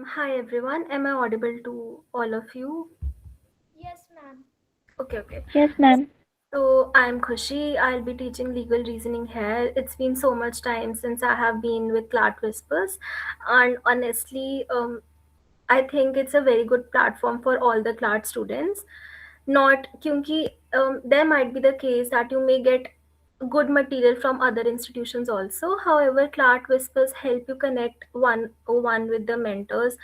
Hi everyone. Am I audible to all of you? Yes, ma'am. Okay, okay. Yes, ma'am. So I'm Khushi. I'll be teaching legal reasoning here. It's been so much time since I have been with Clat Whispers, and honestly, I think it's a very good platform for all the Clat students. Not क्योंकि there might be the case that you may get good material from other institutions also. However, Clat Whispers help you connect one with the mentors,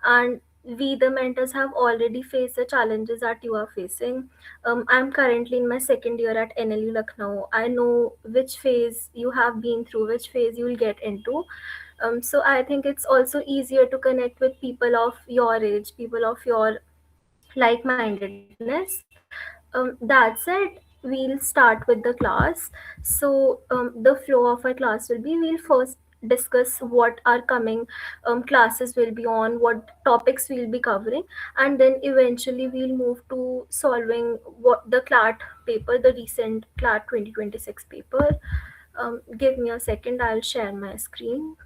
and we the mentors have already faced the challenges that you are facing. I'm currently in my second year at NLU Lucknow. I know which phase you have been through, which phase you will get into. So I think it's also easier to connect with people of your age, people of your like-mindedness. That said, we'll start with the class. The flow of our class will be, we'll first discuss what our coming classes will be on, what topics we'll be covering, and then eventually we'll move to solving what the CLAT paper, the recent CLAT 2026 paper. Give me a second, I'll share my screen.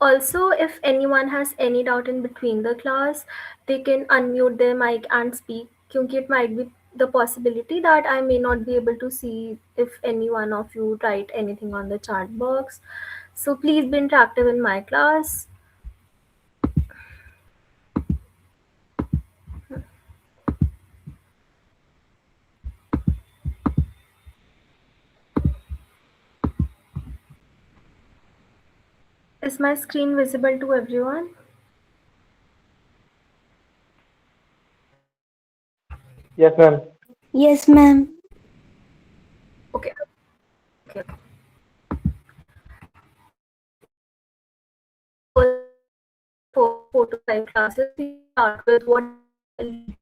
Also, if anyone has any doubt in between the class, they can unmute their mic and speak. Because it might be the possibility that I may not be able to see if any one of you write anything on the chat box. So please be interactive in my class. Is my screen visible to everyone? Yes, ma'am. Yes, ma'am. Okay. Okay. So in the first 4 to 5 classes, we start with what legal reasoning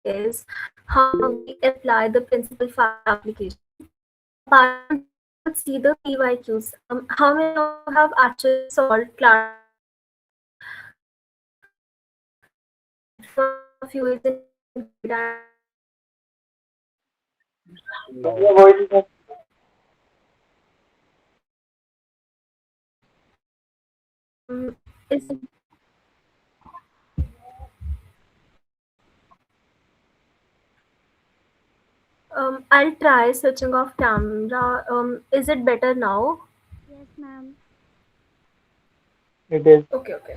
is, how we apply the principal fact application. Apart from that, we would see the PYQs. How many of you have actually solved CLAT PYQs? Which one of you is in 11th grade and has solved PYQs? Your voice is not. Is I'll try switching off camera. Is it better now? Yes, ma'am. It is. Okay, okay.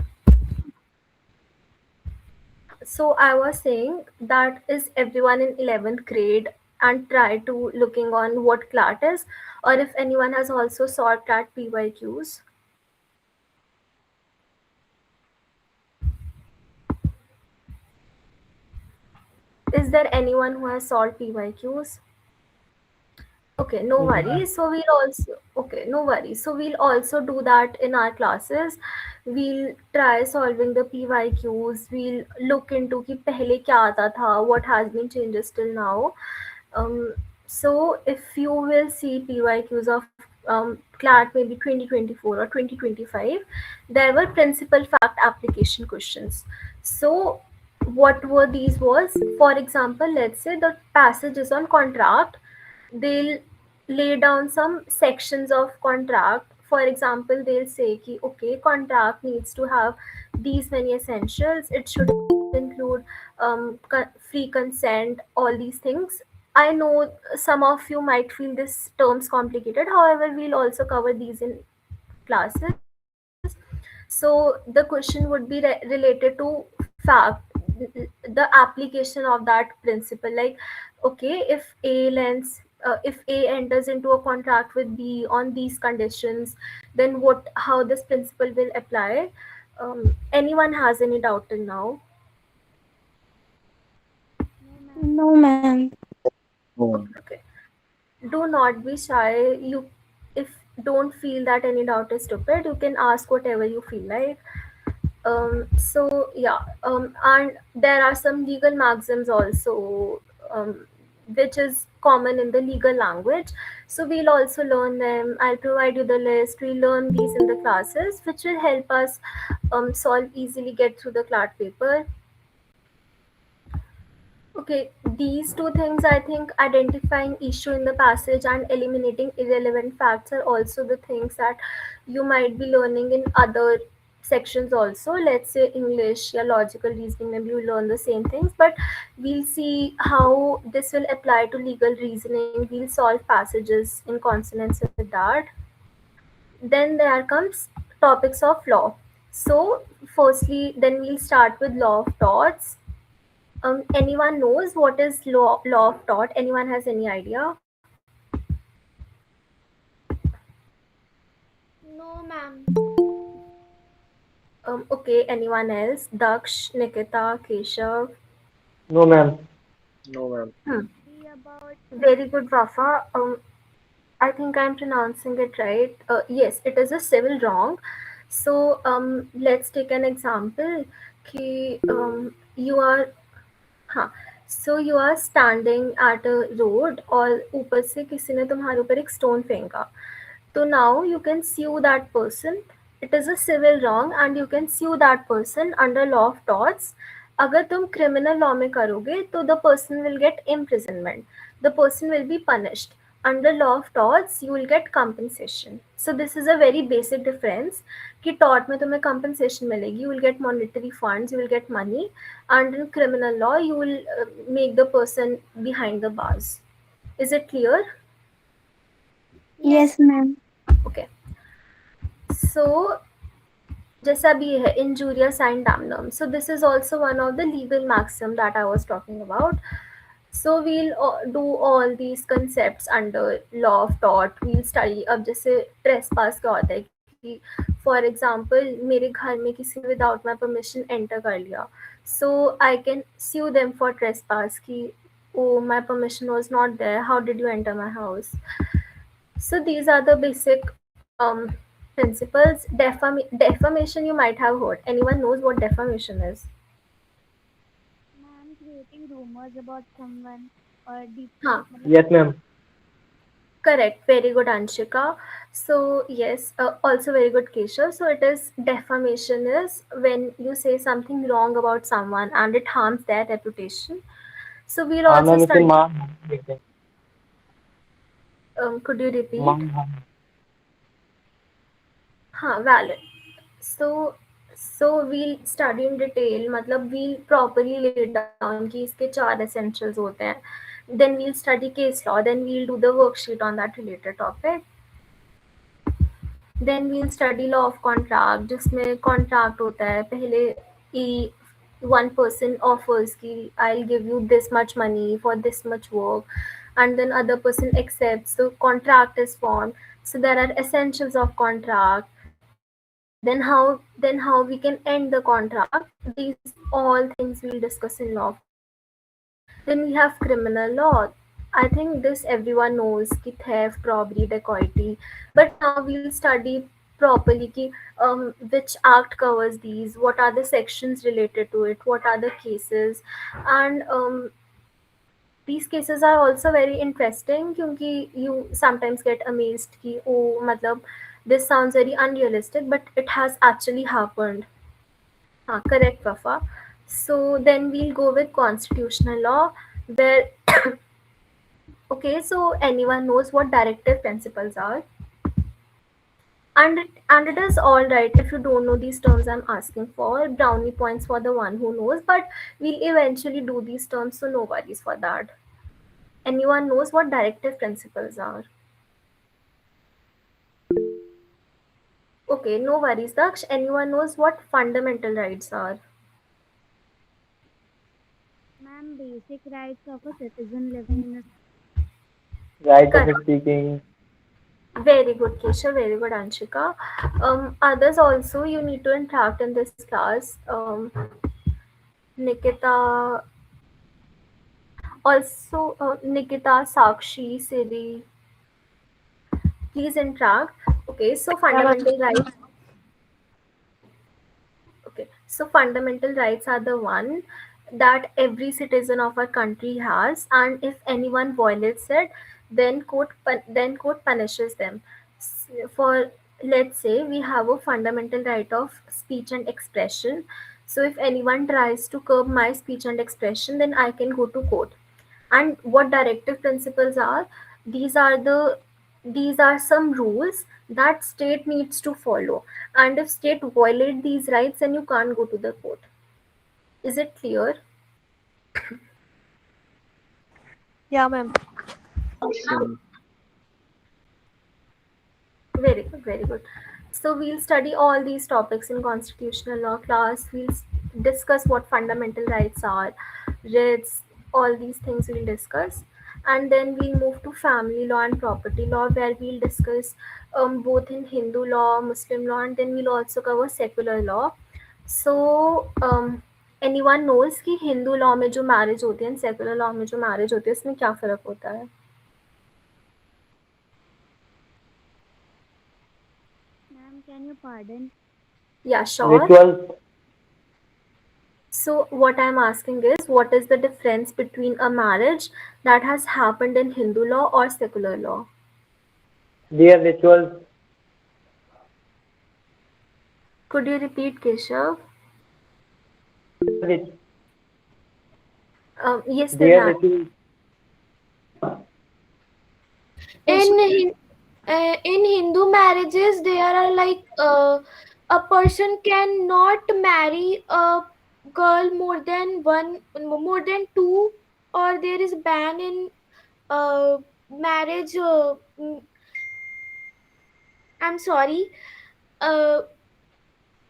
So I was saying that is everyone in 11th grade and try to looking on what CLAT is, or if anyone has also sought CLAT PYQs. Is there anyone who has solved PYQs? Okay, no Mhm. worries. So we'll also okay, no worries. So we'll also do that in our classes. We'll try solving the PYQs. We'll look into कि पहले क्या आता था, what has been changes till now. Um, so if you will see PYQs of CLAT maybe 2024 or 2025, there were principal fact application questions. So what were these was, for example, let's say the passage is on contract, they'll lay down some sections of contract. For example, they'll say ki, okay, contract needs to have these many essentials, it should include free consent, all these things. I know some of you might feel this terms complicated, however we'll also cover these in classes. So the question would be related to fact, the application of that principle. Like, okay, if A enters into a contract with B on these conditions, then what? How this principle will apply? Anyone has any doubt till now? No, ma'am. Oh. Okay, okay. Do not be shy. You, if don't feel that any doubt is stupid, you can ask whatever you feel like. And there are some legal maxims also, which is common in the legal language. So we'll also learn them. I'll provide you the list. We learn these in the classes, which will help us solve easily, get through the CLAT paper. Okay, these two things, I think identifying issue in the passage and eliminating irrelevant facts are also the things that you might be learning in other sections also. Let's say English, yeah, logical reasoning, maybe you learn the same things, but we'll see how this will apply to legal reasoning. We'll solve passages in consonance with that. Then there comes topics of law. So, firstly, then we'll start with law of torts. Anyone knows what is law of tort? Anyone has any idea? No, ma'am. Okay, anyone else? Daksh, Nikita, Keshav. No, ma'am. No, ma'am. Hmm. Be about Very good, Wafa. I think I'm pronouncing it right. Yes, it is a civil wrong. So let's take an example. कि, you are हाँ, so you are standing at a road और ऊपर से किसी ने तुम्हारे ऊपर एक स्टोन फेंका. So now you can sue that person. It is a civil wrong and you can sue that person under law of torts. अगर तुम criminal law में करोगे तो the person will get imprisonment. The person will be punished. Under law of torts you will get compensation. So this is a very basic difference कि tort में तुम्हें compensation मिलेगी. You will get monetary funds, you will get money, and in criminal law you will make the person behind the bars. Is it clear? Yes. yes, ma'am. Okay. So जैसा भी ये है injurious and damnum. So this is also one of the legal maxim that I was talking about. So we'll do all these concepts under law of tort. We'll study. अब जैसे trespass क्या होता है कि for example मेरे घर में किसी ने without my permission enter कर लिया. So I can sue them for trespass कि oh my permission was not there. How did you enter my house? So these are the basic principles. Defamation you might have heard. Anyone knows what defamation is? Ma'am, creating rumors about someone or deep. Huh. Yes, ma'am. Correct. Very good, Anshika. So yes, also very good, Keshav. So it is defamation is when you say something wrong about someone and it harms their reputation. So we'll हाँ also ma'am इसे study. मान देखते हैं Could you repeat? मान हाँ, valid. So we'll study in detail. मतलब we'll properly lay down कि इसके 4 essentials होते हैं. Then we'll study case law. Then we'll do the worksheet on that related topic. Then we'll study law of contract जिसमें contract होता है पहले कि one person offers कि I'll give you this much money for this much work, and then other person accepts, so contract is formed. So there are essentials of contract. Then how we can end the contract. These all things we'll discuss in law of contract. Then we have criminal law. I think this everyone knows ki theft, robbery, dacoity. But now we'll study properly ki, which act covers these, what are the sections related to it, what are the cases, and these cases are also very interesting क्योंकि you sometimes get amazed कि oh मतलब this sounds very unrealistic but it has actually happened. हाँ, correct, Wafa. So then we'll go with constitutional law where okay, so anyone knows what directive principles are? And it is all right if you don't know these terms I'm asking for. Brownie points for the one who knows, but we'll eventually do these terms, so no worries for that. Anyone knows what directive principles are? Okay, no worries, Daksh. Anyone knows what fundamental rights are? Ma'am, basic rights of a citizen living in a. right of Correct. speaking Very good, Kesha. Very good, Anshika. Others also, you need to interact in this class. Nikita, also Nikita, Sakshi, Siri, please interact. Okay, so fundamental rights. Okay, so fundamental rights are the one that every citizen of our country has, and if anyone violates it, then court punishes them. For let's say we have a fundamental right of speech and expression. So if anyone tries to curb my speech and expression, then I can go to court. And what directive principles are? These are the these are some rules that state needs to follow. And if state violate these rights, then you can't go to the court. Is it clear? Yeah, ma'am. Very good, very good. So we'll study all these topics in constitutional law class. Discuss what fundamental rights are, writs, all these things we'll discuss. And then we'll move to family law and property law, where we'll discuss both in Hindu law, Muslim law, and then we'll also cover secular law. So anyone knows कि Hindu law में जो marriage होती है secular law में जो marriage होती है उसमें क्या फ़र्क होता है? Ma'am, can you pardon? Yeah, sure. Rituals. So what I'm asking is, what is the difference between a marriage that has happened in Hindu law or secular law? Their rituals. Could you repeat, Keshav? Which Yes, their Divyan. rituals. In Hindu marriages, there are like a person cannot marry a girl more than two, or there is ban in marriage. I'm sorry. Uh,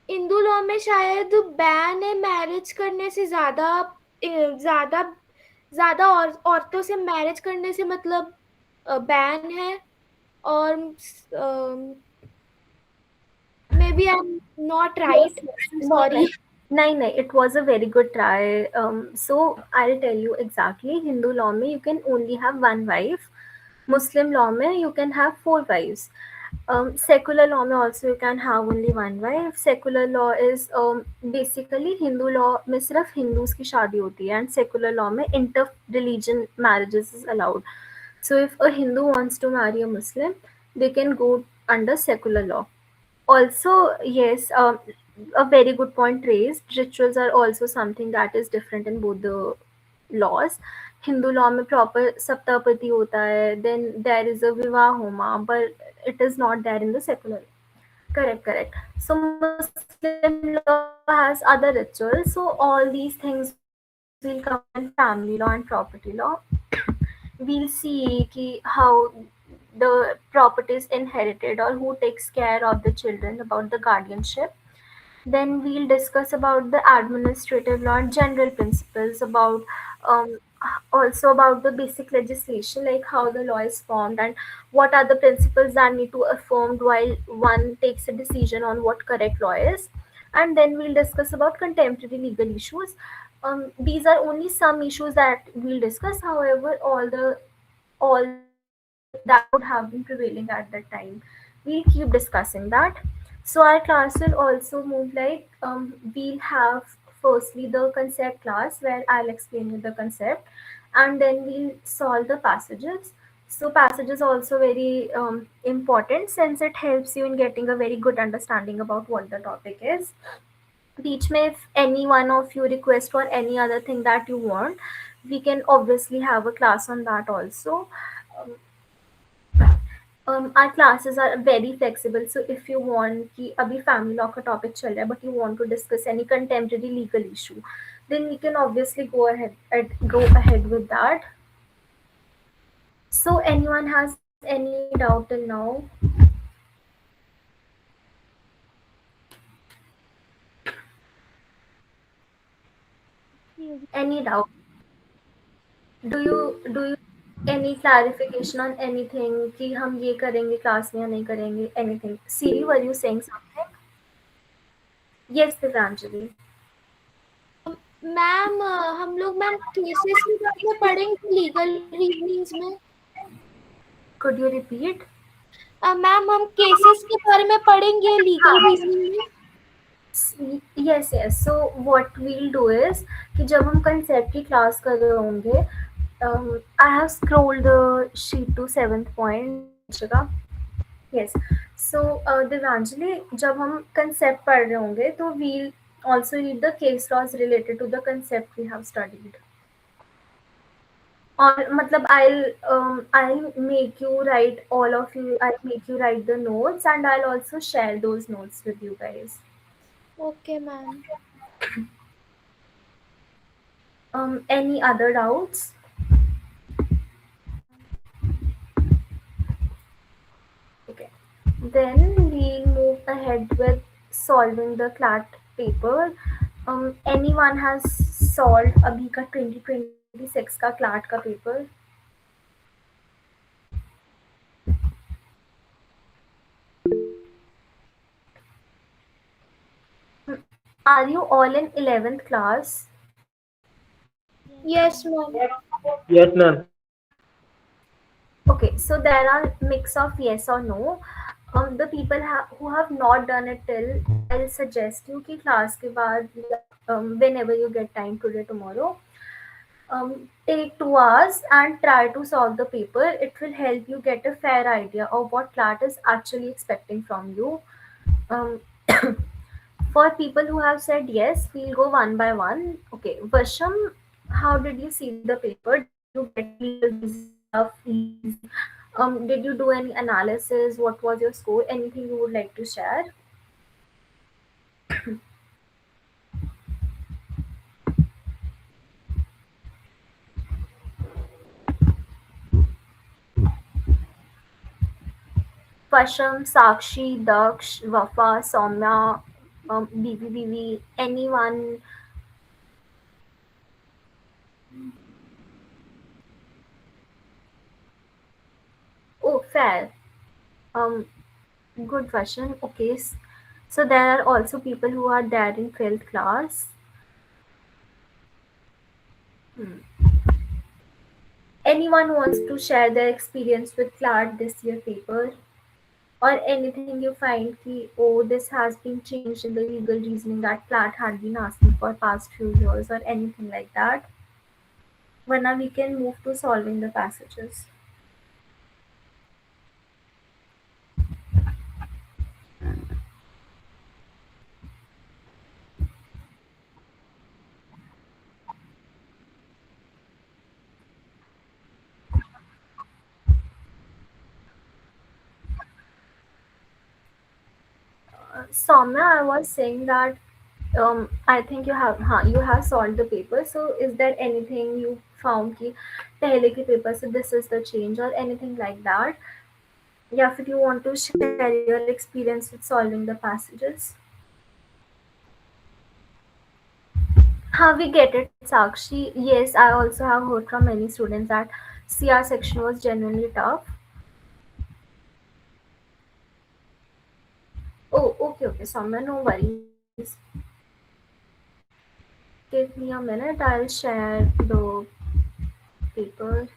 Hindu law में शायद ban है marriage करने से ज्यादा ज्यादा औरतों से marriage करने से मतलब बैन है और maybe I am not right sorry नहीं नहीं, it was a very good try. So I'll tell you exactly. Hindu law में you can only have one wife. Muslim law में you can have 4 wives. Secular law में also you can have only one wife. Secular law is basically Hindu law में सिर्फ Hindus की शादी होती है, and secular law में inter religion marriages is allowed. So if a Hindu wants to marry a Muslim, they can go under secular law. Also, yes, a very good point raised. Rituals are also something that is different in both the laws. Hindu law में proper सप्तापति होता है, then there is a विवाह होमा, but it is not there in the secular. Correct, correct. So Muslim law has other rituals. So all these things will come in family law and property law. We'll see ki how the property is inherited or who takes care of the children, about the guardianship. Then we'll discuss about the administrative law and general principles, about um, also about the basic legislation, like how the law is formed and what are the principles that need to affirmed while one takes a decision on what correct law is. And then we'll discuss about contemporary legal issues. These are only some issues that we'll discuss. However, all that would have been prevailing at that time. We'll keep discussing that. So our class will also move like we'll have firstly the concept class where I'll explain you the concept, and then we'll solve the passages. So passage is also very important since it helps you in getting a very good understanding about what the topic is. Beach में if any one of you request for any other thing that you want, we can obviously have a class on that also. Our classes are very flexible, so if you want कि अभी family law का topic चल रहा है but you want to discuss any contemporary legal issue, then we can obviously go ahead with that. So anyone has any doubt till now? Any doubt? Do you any clarification on anything कि हम ये करेंगे class में या नहीं करेंगे? Anything? Siri, were you saying something? Yes, Divyanjali. Ma'am हम लोग मैम केसेस के बारे में पढ़ेंगे लीगल रीजनिंग्स में Could you repeat? मैम हम केसेस के बारे में पढ़ेंगे लीगल रीजनिंग में Yes, yes. So what we'll do is कि जब हम concept की class कर रहे होंगे, I have scrolled the sheet to 7th point. जगह. Yes. So Divyanjali, जब हम concept पढ़ रहे होंगे तो we'll Also read the case laws related to the concept we have studied. Or matlab I'll make you write, all of you, I'll make you write the notes, and I'll also share those notes with you guys. Okay, ma'am. Any other doubts? Okay. Then we'll move ahead with solving the CLAT paper. Anyone has solved अभी का 2026 का CLAT का paper? Are you all in 11th class? Yes, ma'am. Yes, ma'am. Okay, so there are mix of yes or no. The people who have not done it till, I'll suggest you कि class के बाद whenever you get time today, tomorrow, take 2 hours and try to solve the paper. It will help you get a fair idea of what CLAT is actually expecting from you. Um, for people who have said yes, we'll go one by one. Okay, Vasham, how did you see the paper? Did you get legal reasoning stuff easy? Did you do any analysis? What was your score? Anything you would like to share? Pasham, Sakshi, Daksh, Wafa, Soumya, BBBV, anyone? Oh, fair. Um, Good question. Okay, so there are also people who are there in 12th class. Hmm. Anyone wants to share their experience with CLAT this year paper? Or anything you find ki, oh, this has been changed in the legal reasoning that CLAT had been asking for past few years, or anything like that? Now we can move to solving the passages. Soumya, I was saying that I think you have solved the paper. So is there anything you found कि पहले के paper से this is the change or anything like that? या फिर you want to share your experience with solving the passages? We get it, Sakshi. Yes, I also have heard from many students that CR section was genuinely tough. Oh, okay, Soumya, no worries. Give me a minute, I'll share the paper.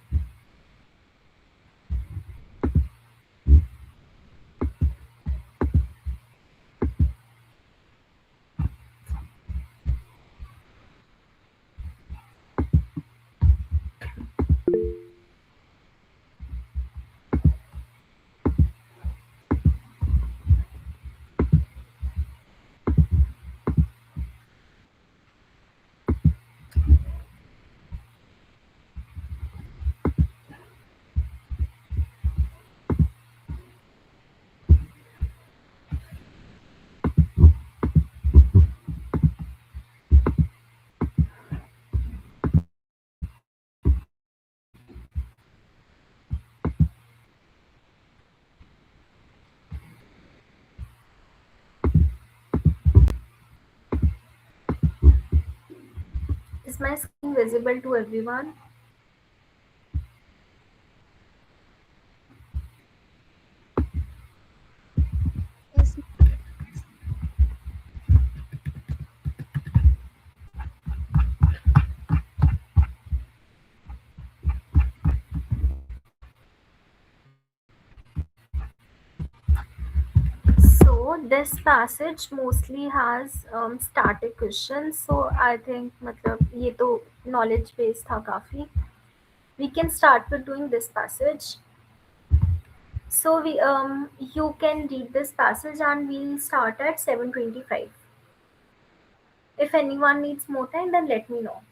Is my screen visible to everyone? Yes, So this passage mostly has static questions. So I think मतलब ये तो knowledge based था काफी. We can start with doing this passage. So we you can read this passage and we'll start at 7:25. If anyone needs more time, then let me know.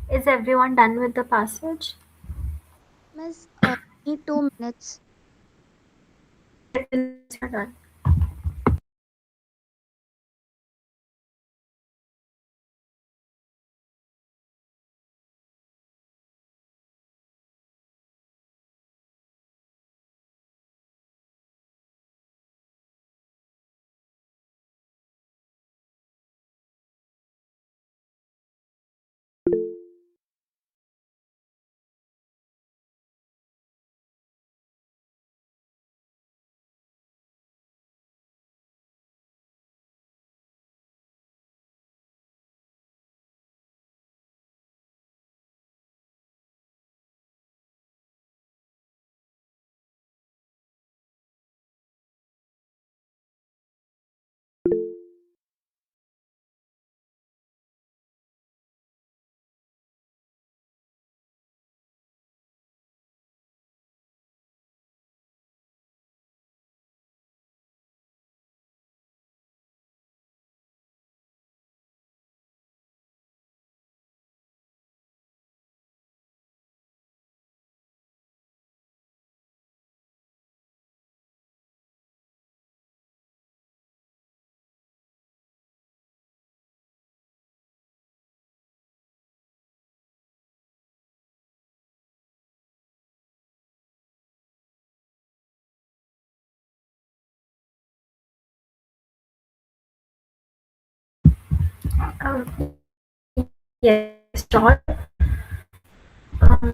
Is everyone done with the passage? Miss, need 2 minutes. Let me know once you're done. Yes, sure. Um,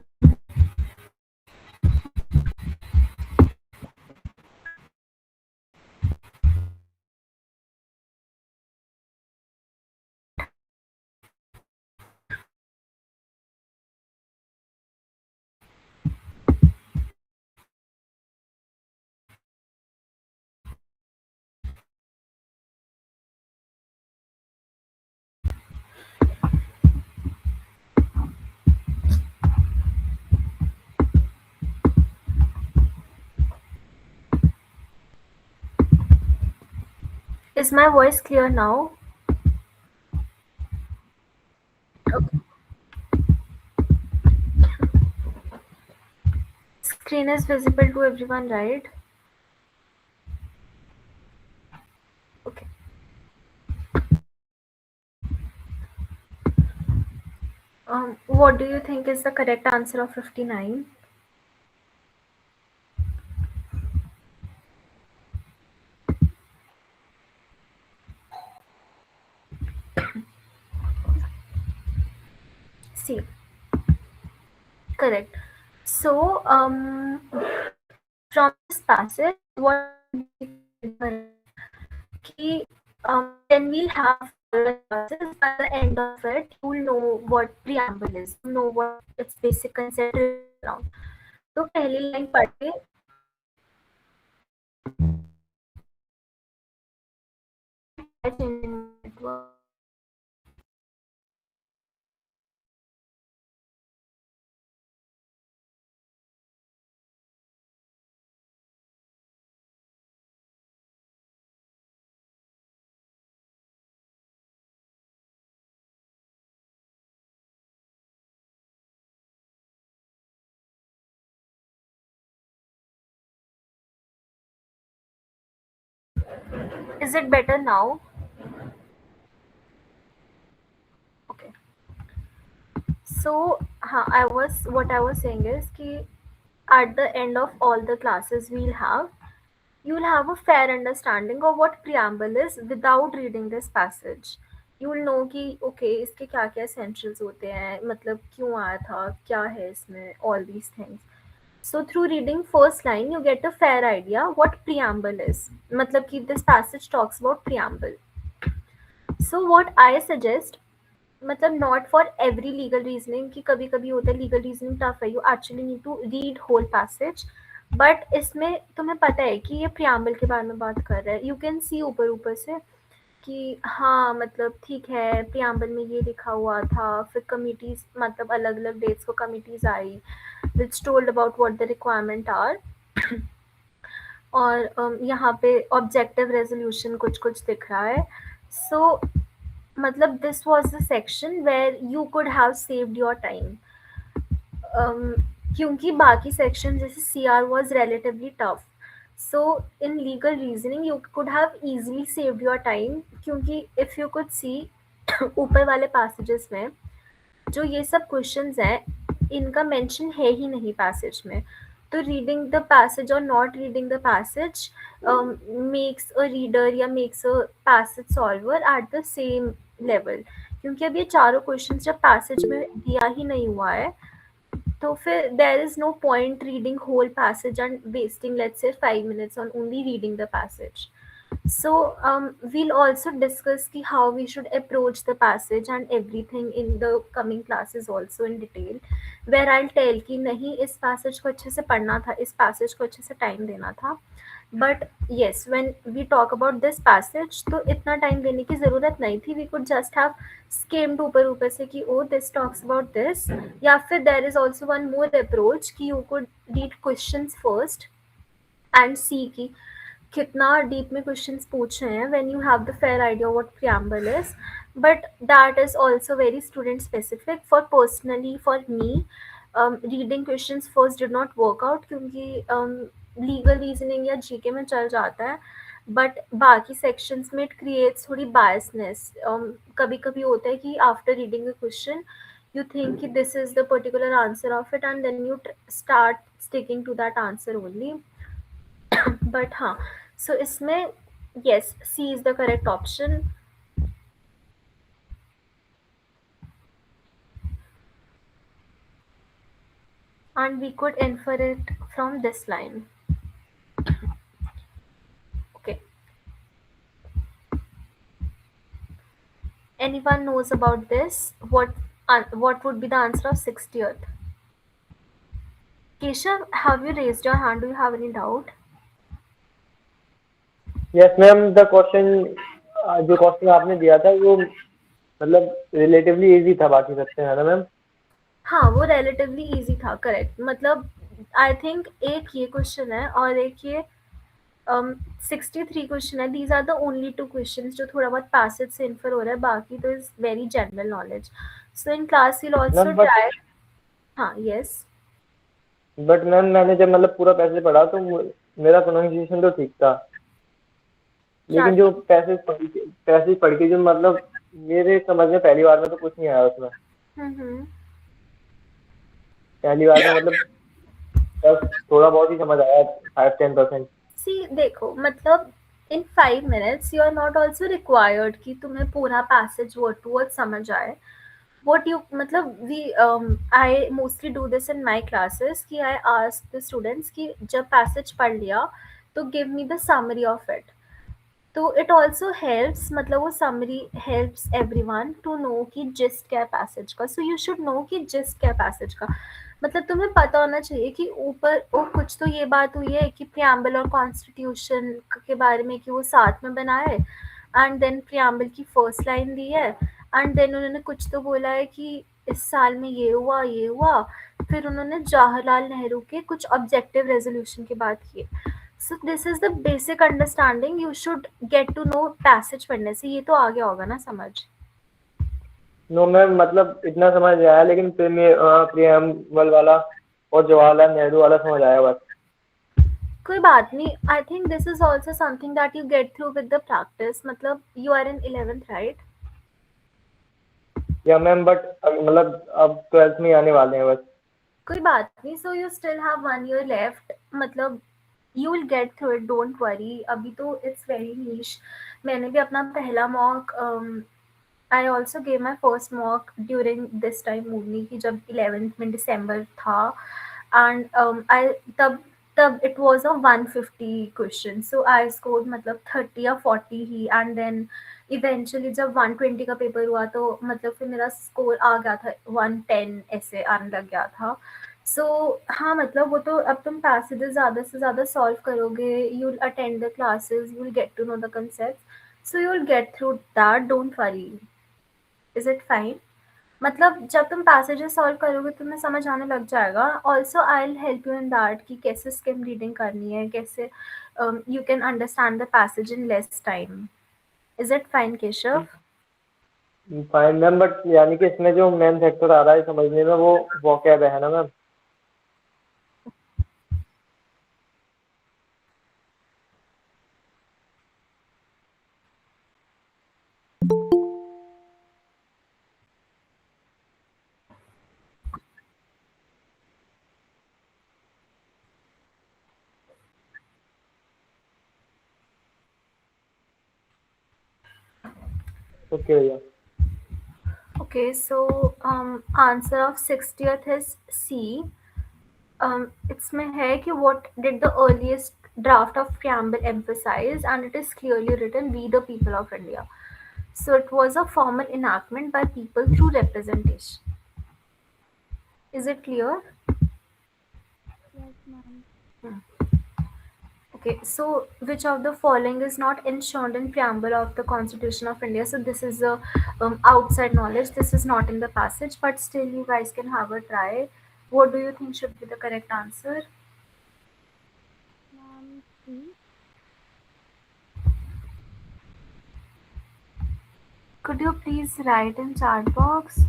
is my voice clear now? Okay. Screen is visible to everyone, right? Okay. What do you think is the correct answer of 59? C. Correct. So, from this passage, what we can कि when we'll have follow classes, by the end of it, you'll know what preamble is, you know what its basic concept is around. तो पहली line पढ़ के network. Is it better now? Okay. So, what I was saying is कि at the end of all the classes we'll have, you'll have a fair understanding of what preamble is without reading this passage. You'll know कि okay इसके क्या क्या essentials होते हैं, मतलब क्यों आया था, क्या है इसमें, all these things. So through reading first line, you get a fair idea what preamble is. मतलब कि this passage talks about preamble. So what I suggest, मतलब not for every legal reasoning कि कभी कभी होता है लीगल रीजनिंग टफ है, you actually need to read whole passage, but इसमें तुम्हें पता है कि ये प्रियाम्बल के बारे में बात कर रहा है, यू कैन सी ऊपर ऊपर से कि हाँ मतलब ठीक है प्रियाम्बल में ये लिखा हुआ था, फिर कमिटीज मतलब अलग अलग डेट्स को committees I which told about what the requirement are, और यहाँ पे ऑब्जेक्टिव रेजोल्यूशन कुछ कुछ दिख रहा है. सो मतलब this was the section where you could have saved your time, क्योंकि बाकी सेक्शन जैसे C R was relatively tough. So in legal reasoning you could have easily saved your time, क्योंकि इफ़ यू कुड सी ऊपर वाले passages में जो ये सब क्वेश्चंस हैं इनका मेंशन है ही नहीं पैसेज में. तो रीडिंग द पैसेज और not reading the passage makes a reader या makes a passage solver at the same level, क्योंकि अब ये चारों क्वेश्चन जब पैसेज में दिया ही नहीं हुआ है तो फिर there is no point reading whole passage and wasting let's say 5 minutes on only reading the passage. So we'll also discuss ki how we should approach the passage and everything in the coming classes also in detail, where I'll tell कि नहीं इस passage को अच्छे से पढ़ना था, इस passage को अच्छे से time देना था. But yes, when we talk about this passage तो इतना time देने की ज़रूरत नहीं थी. We could just have skimmed ऊपर ऊपर से कि oh this talks about this, या फिर there is also one more approach कि you could read questions first and see कि कितना डीप में क्वेश्चंस पूछ रहे हैं when you have the fair idea what preamble is, but that is also very student specific. For personally for me reading questions first did not work out, क्योंकि legal reasoning या GK में चल जाता है, but बाकी sections में it creates थोड़ी biasness. कभी कभी होता है कि after reading a question you think कि this is the particular answer of it and then you start sticking to that answer only. But हाँ, so इसमें yes C is the correct option. and we could infer it from this line. Okay. Anyone knows about this? What would be the answer of 60th? Keshav, have you raised your hand? Do you have any doubt? Yes ma'am the question जो question आपने दिया था वो मतलब relatively easy था बाकी सबसे, है ना मैम? हाँ, वो रिलेटिवली इजी था, करेक्ट। मतलब आई थिंक एक ये क्वेश्चन है और एक ये 63 क्वेश्चन है। These are the only two question जो थोड़ा बहुत पैसेज से इन्फर हो रहा है, बाकी तो is very general knowledge. So in class will also ma'am but try. हाँ, यस। मैम मैंने जब मतलब पूरा पैसे पढ़ा तो मेरा प्रोनाउंसिएशन तो ठीक था, क्या लेकिन जो पैसेज पढ़ के जो मतलब मेरे समझ में पहली बार में तो कुछ नहीं आया उसमें। हम्म। पहली बार में मतलब बस थोड़ा बहुत ही समझ आया, 5-10%। सी देखो, मतलब in 5 minutes you are not also required कि तुम्हें पूरा पैसेज वर्ड टू वर्ड समझ आए। what you मतलब we I mostly do this in my classes कि I ask the students कि जब passage पढ़ लिया तो give me the summary of it। तो इट ऑल्सो हेल्प्स, मतलब वो summary helps everyone to know कि जिस्ट क्या है पैसेज का। सो यू शुड नो कि जिस्ट क्या है पैसेज का। मतलब तुम्हें पता होना चाहिए कि ऊपर वो कुछ तो ये बात हुई है कि प्रियम्बल और कॉन्स्टिट्यूशन के बारे में कि वो साथ में बनाए, एंड देन प्रियम्बल की फर्स्ट लाइन दी है, एंड देन उन्होंने कुछ तो बोला है कि इस साल में ये हुआ। फिर उन्होंने जवाहरलाल नेहरू के कुछ ऑब्जेक्टिव रेजोल्यूशन की बात की। So this is the basic understanding you should get to know passage पढ़ने से। ये तो आ गया होगा ना समझ? नो मैम मतलब इतना समझ आया, लेकिन प्रियम्बल वाला और जवाहरलाल नेहरू वाला समझ आया बस। कोई बात नहीं। I think this is also something that you get through with the practice. मतलब you are in 11th, right? या मैम बट मतलब अब 12th में आने वाले हैं बस। कोई बात नहीं। So you still have 1 year left. मतलब you will get through it, don't worry. अभी तो इट्स वेरी नीश। मैंने भी अपना पहला mock I also gave my first mock during this time only कि जब 11th में दिसंबर था, एंड आई तब it was a 150 question. So I scored मतलब 30 या 40 ही, एंड देन इवेंचुअली जब 120 का पेपर हुआ तो मतलब फिर मेरा स्कोर आ गया था 110, ऐसे आने लग गया था। सो हाँ, मतलब वो तो अब तुम पैसेजेस ज़्यादा से ज़्यादा सॉल्व करोगे, you will attend the classes, you will get to know the concept, so you will get through that, don't worry. Is it fine? मतलब जब तुम पैसेजेस सॉल्व करोगे तुम्हें समझ आने लग जाएगा। Also I will help you in that कि कैसे स्किम रीडिंग करनी है, कैसे you can understand the passage in less time. Is it fine Keshav? Fine ma'am but यानी कि इसमें जो मेन फैक्टर आ रहा है समझने में वो वोकैब है ना मैम? ओके भैया। Okay, so answer of 60th is C. इसमें है कि what did the earliest draft of preamble emphasize, and it is clearly written we the people of India. So it was a formal enactment by people through representation. Is it clear? Yes, ma'am. Okay, so which of the following is not enshrined in preamble of the Constitution of India? So this is a outside knowledge. This is not in the passage, but still you guys can have a try. What do you think should be the correct answer? Ma'am, C. Could you please write in chat box?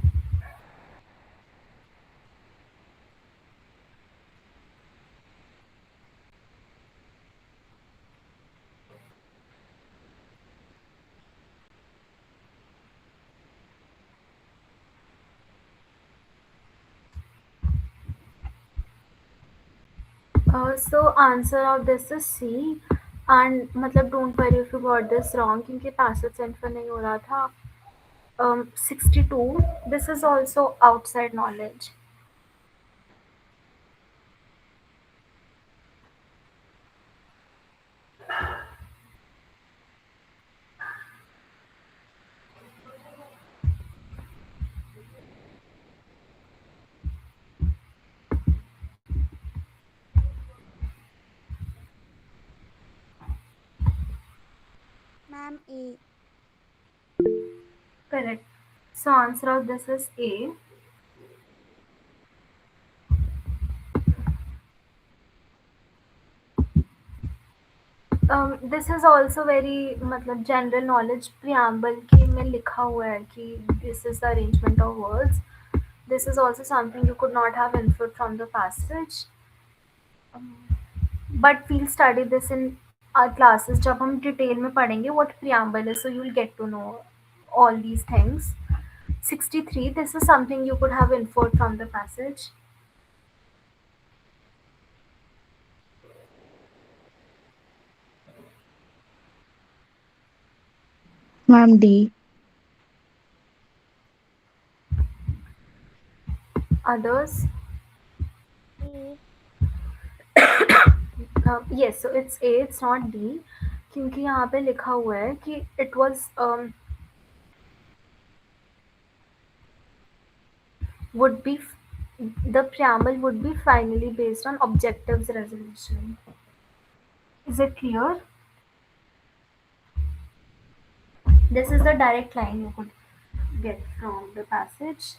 So answer of this is C, and मतलब don't worry if you got this wrong क्योंकि passage center नहीं हो रहा था। 62, this is also outside knowledge. A. Correct. So answer of this is A. This is also very मतलब general knowledge preamble के में लिखा हुआ है कि this is the arrangement of words. This is also something you could not have inferred from the passage. But we'll study this in our classes जब हम detail में पढ़ेंगे what preamble is, so you'll get to know all these things. 63. This is something you could have inferred from the passage. Ma'am, D. Others? A. Yes, so it's A, it's not D. क्योंकि यहाँ पे लिखा हुआ है कि it was would be the preamble would be finally based on objectives resolution. Is it clear? This is the direct line you could get from the passage.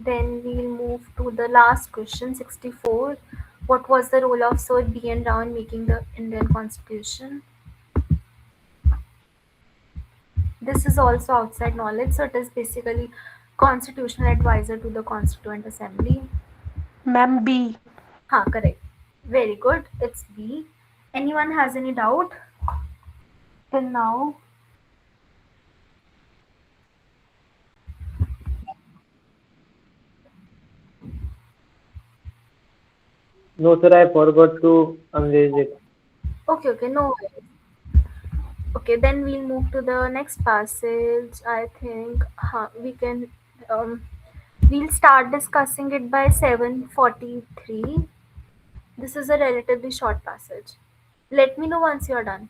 Then we'll move to the last question, 64. What was the role of Sir B.N. Rao in making the Indian Constitution? This is also outside knowledge, so it is basically constitutional advisor to the Constituent Assembly. Ma'am, B. Correct. Very good. It's B. Anyone has any doubt till now? No, sir, I forgot to erase it. Okay, no worries. Okay, then we'll move to the next passage. I think we can. We'll start discussing it by 7:43. This is a relatively short passage. Let me know once you're done.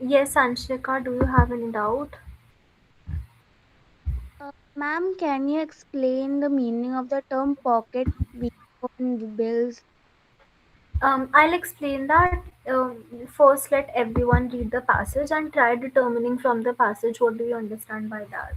Yes, Anshika, do you have any doubt? Ma'am, can you explain the meaning of the term pocket bills? I'll explain that. First, let everyone read the passage and try determining from the passage what do you understand by that.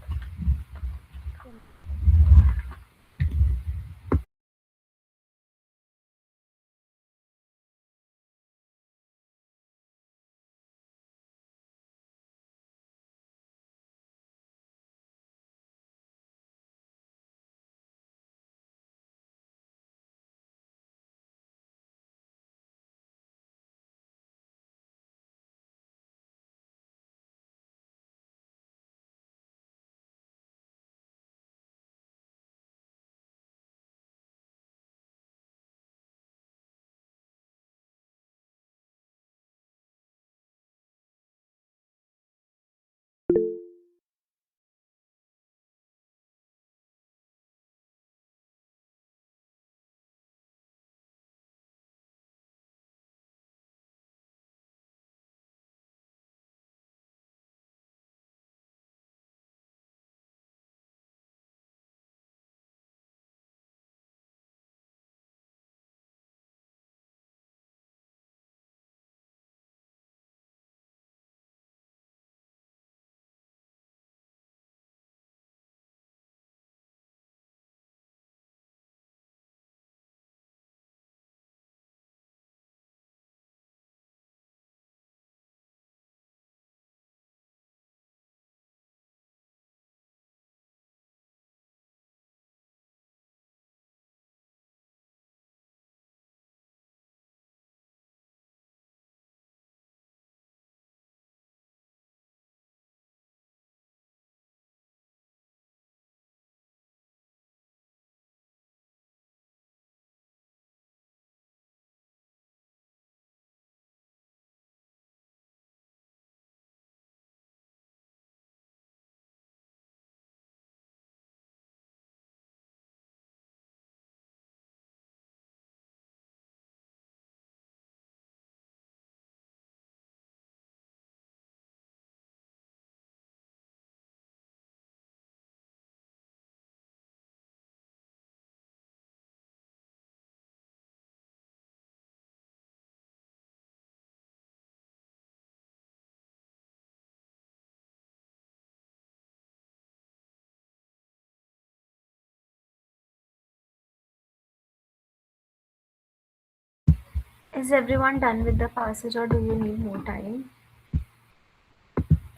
Is everyone done with the passage or do you need more time?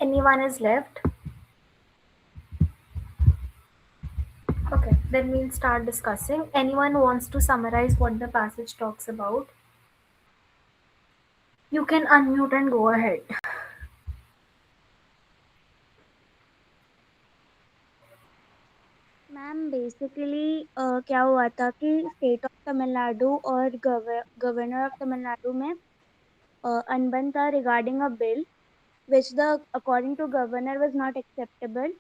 Anyone is left? Okay, then we'll start discussing. Anyone wants to summarize what the passage talks about? You can unmute and go ahead. Ma'am basically क्या हुआ था कि state of Tamil Nadu और governor of Tamil Nadu में अनबन था regarding a bill which the according to governor was not acceptable,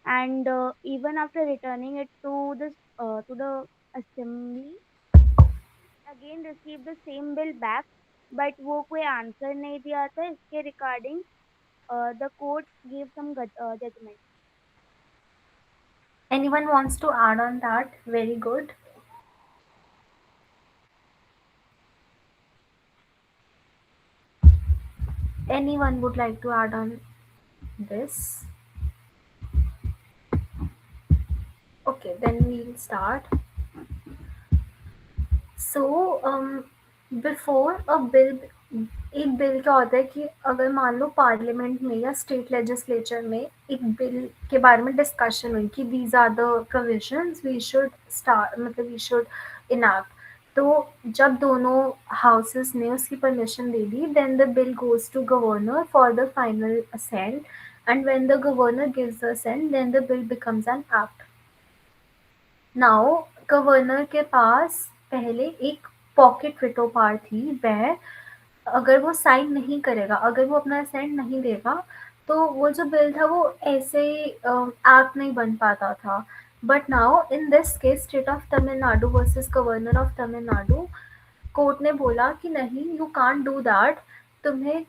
and even after returning it to the assembly again received the same bill back, but वो कोई आंसर नहीं दिया था इसके regarding the court gave some judgment. Anyone wants to add on that? Very good. Anyone would like to add on this? Okay, then we'll start. So, before a bill, एक bill क्या होता है कि अगर मान लो पार्लियामेंट में या state legislature में एक बिल के बारे में डिस्कशन हुई कि these are the provisions we should start, मतलब वी शुड इनैक्ट, तो जब दोनों हाउसेस ने उसकी परमिशन दे दी, then the bill goes to governor for the final assent, and when the governor gives the assent, then the bill becomes an act. Now governor के पास पहले एक पॉकेट वेटो पावर थी, वह अगर वो साइन नहीं करेगा, अगर वो अपना असेंट नहीं देगा, तो वो जो बिल था वो ऐसे ही एक्ट नहीं बन पाता था. But now in this case state of Tamil Nadu versus governor of Tamil Nadu, court ने बोला कि नहीं, यू कांट डू दैट. तुम्हें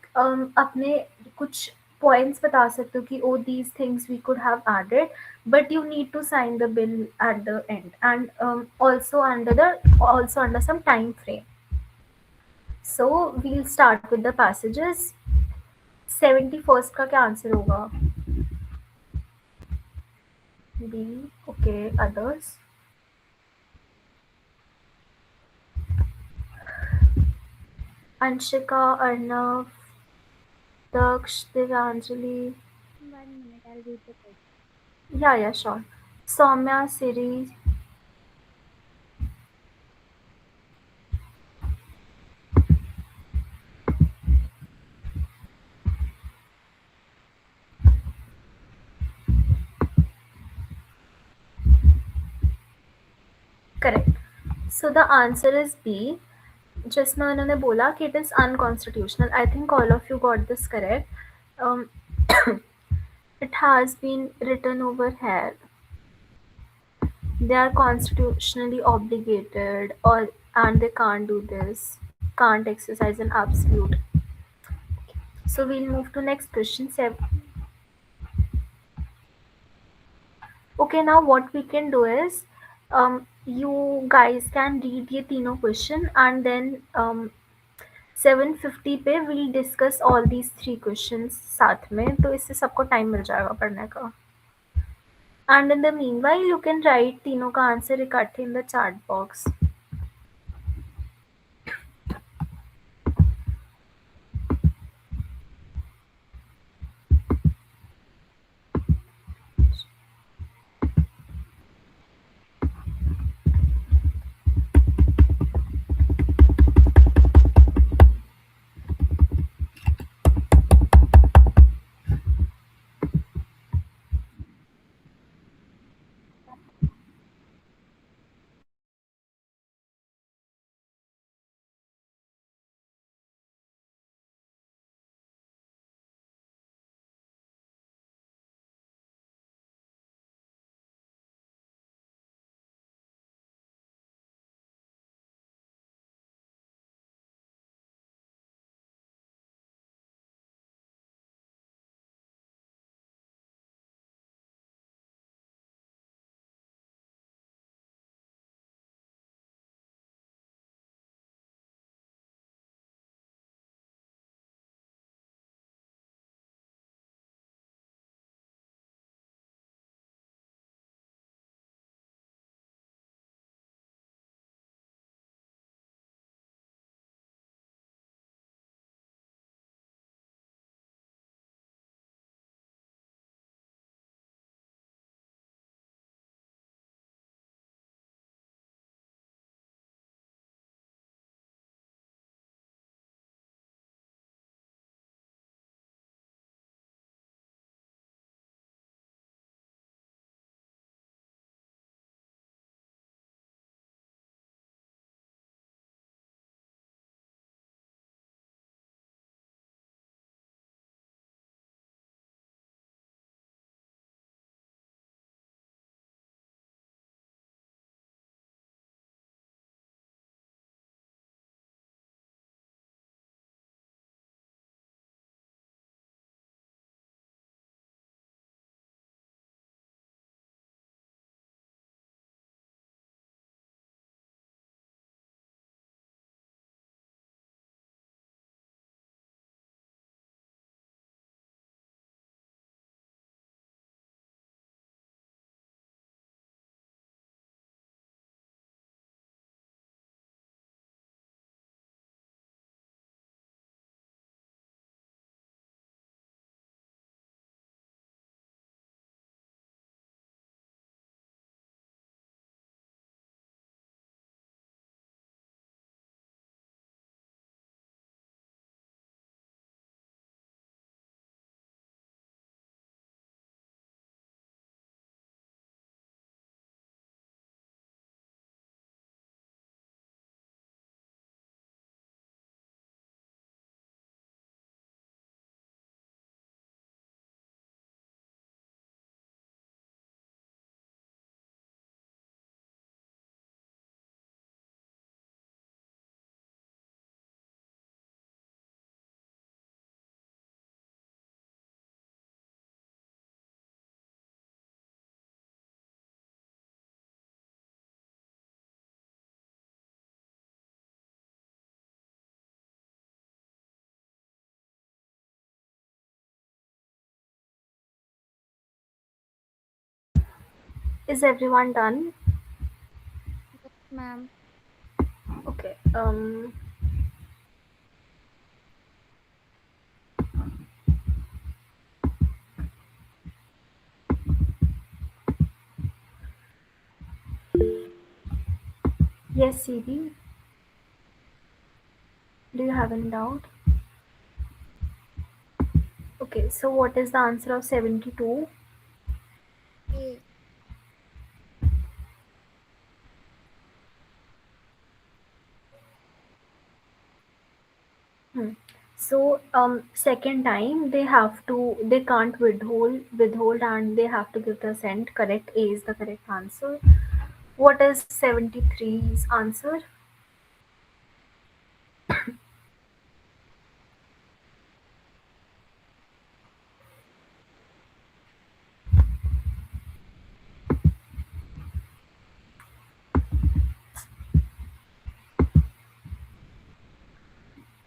अपने कुछ पॉइंट्स बता सकते हो कि oh these things we could have added, but you need to sign the bill at the end, and also under some time frame. So we'll start with the passages. 71st का क्या answer होगा? B. Okay, others? Anshika, Arnav, Daksh, Devanjali. 1 minute, I'll read the question. Yeah, sure. Soumya, Siri. Correct. So the answer is B. Just now उन्होंने बोला कि it is unconstitutional. I think all of you got this correct. It has been written over here. They are constitutionally obligated, and they can't do this, can't exercise an absolute. So we'll move to next question. Okay, now what we can do is, you guys can read ये तीनों question, and then 7:50 पे we'll discuss all these 3 questions साथ में, तो इससे सबको time मिल जाएगा पढ़ने का. And in the meanwhile, you can write तीनों का आंसर इकट्ठे in the chat box. Is everyone done? Yes, ma'am. Okay. Yes, Siri. Do you have any doubt? Okay. So what is the answer of 72? A. Hmm. So second time they can't withhold and they have to give the assent. Correct. A is the correct answer. What is 73's answer?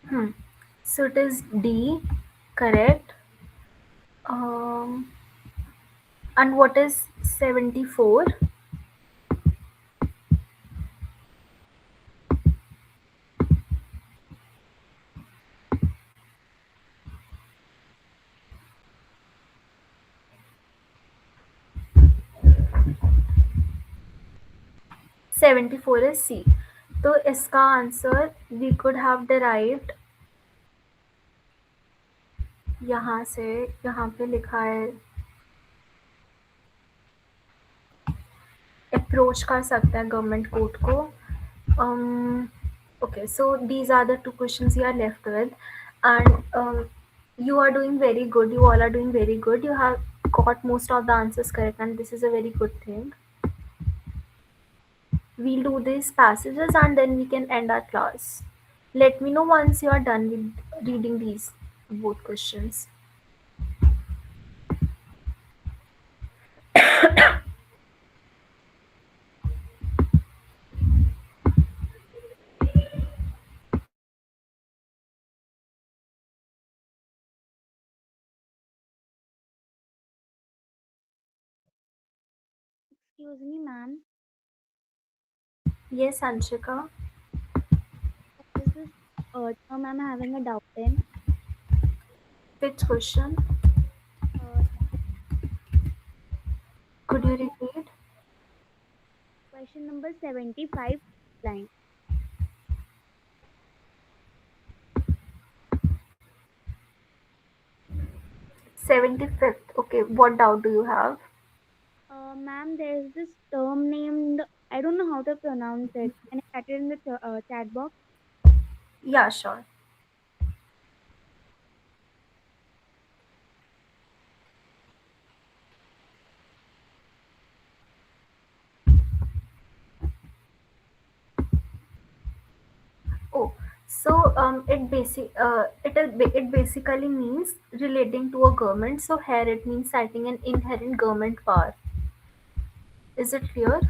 Hmm. So it is D. Correct. Um, and what is 74? 74 is C. तो इसका answer we could have derived यहाँ से, यहाँ पे लिखा है approach कर सकते हैं गवर्नमेंट कोर्ट को. Okay, so these are the two questions you are left with, and you are doing very good. You all are doing very good. You have got most of the answers correct, and this is a very good thing. We'll do these passages and then we can end our class. Let me know once you are done with reading these both questions. Excuse me, ma'am. Yes, Anshika. What is this term I'm having a doubt in? Which question? Uh, Could you repeat? question number 75 line. 75th. Okay, what doubt do you have? Ma'am, there's this term named, I don't know how to pronounce it. Can I type it in the chat box? Yeah, sure. Oh, so it basically means relating to a government. So here it means citing an inherent government power. Is it clear?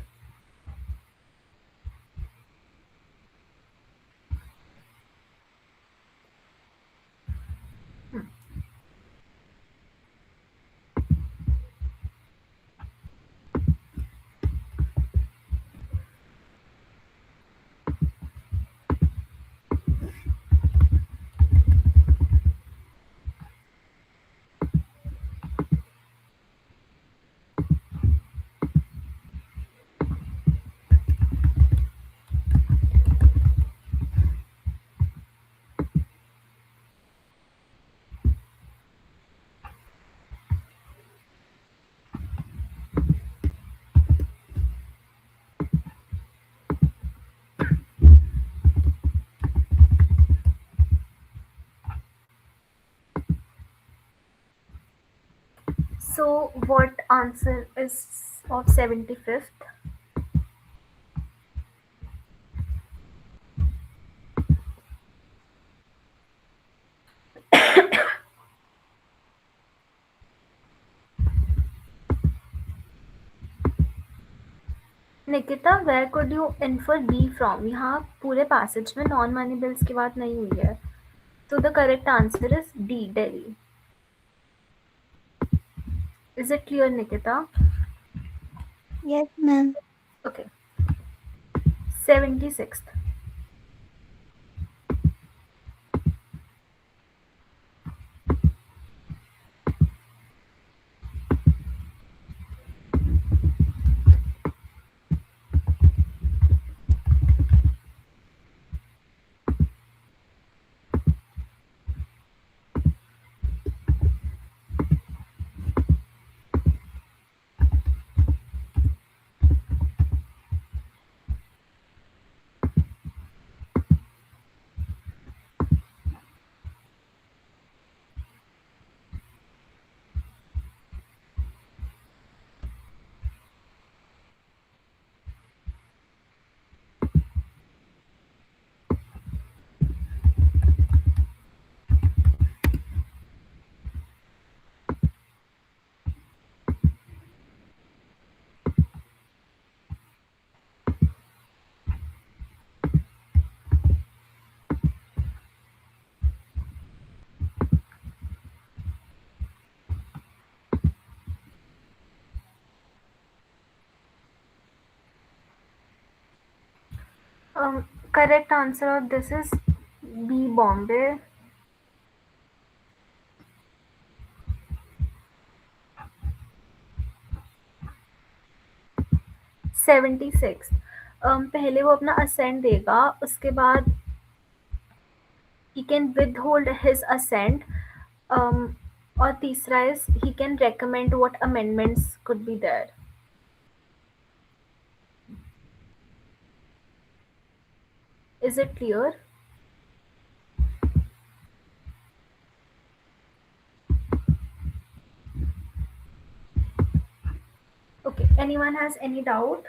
So what answer is of 75th? Nikita, where could you infer B from? यहाँ पूरे passage में non money bills की बात नहीं हुई है. So the correct answer is D, Delhi. Is it clear, Nikita? Yes, ma'am. Okay. 76th. Correct answer of this is B. Bombay. 76. पहले वो अपना असेंट देगा, उसके बाद he can withhold his assent. और तीसरा is he can recommend what amendments could be there. Is it clear? Okay, anyone has any doubt?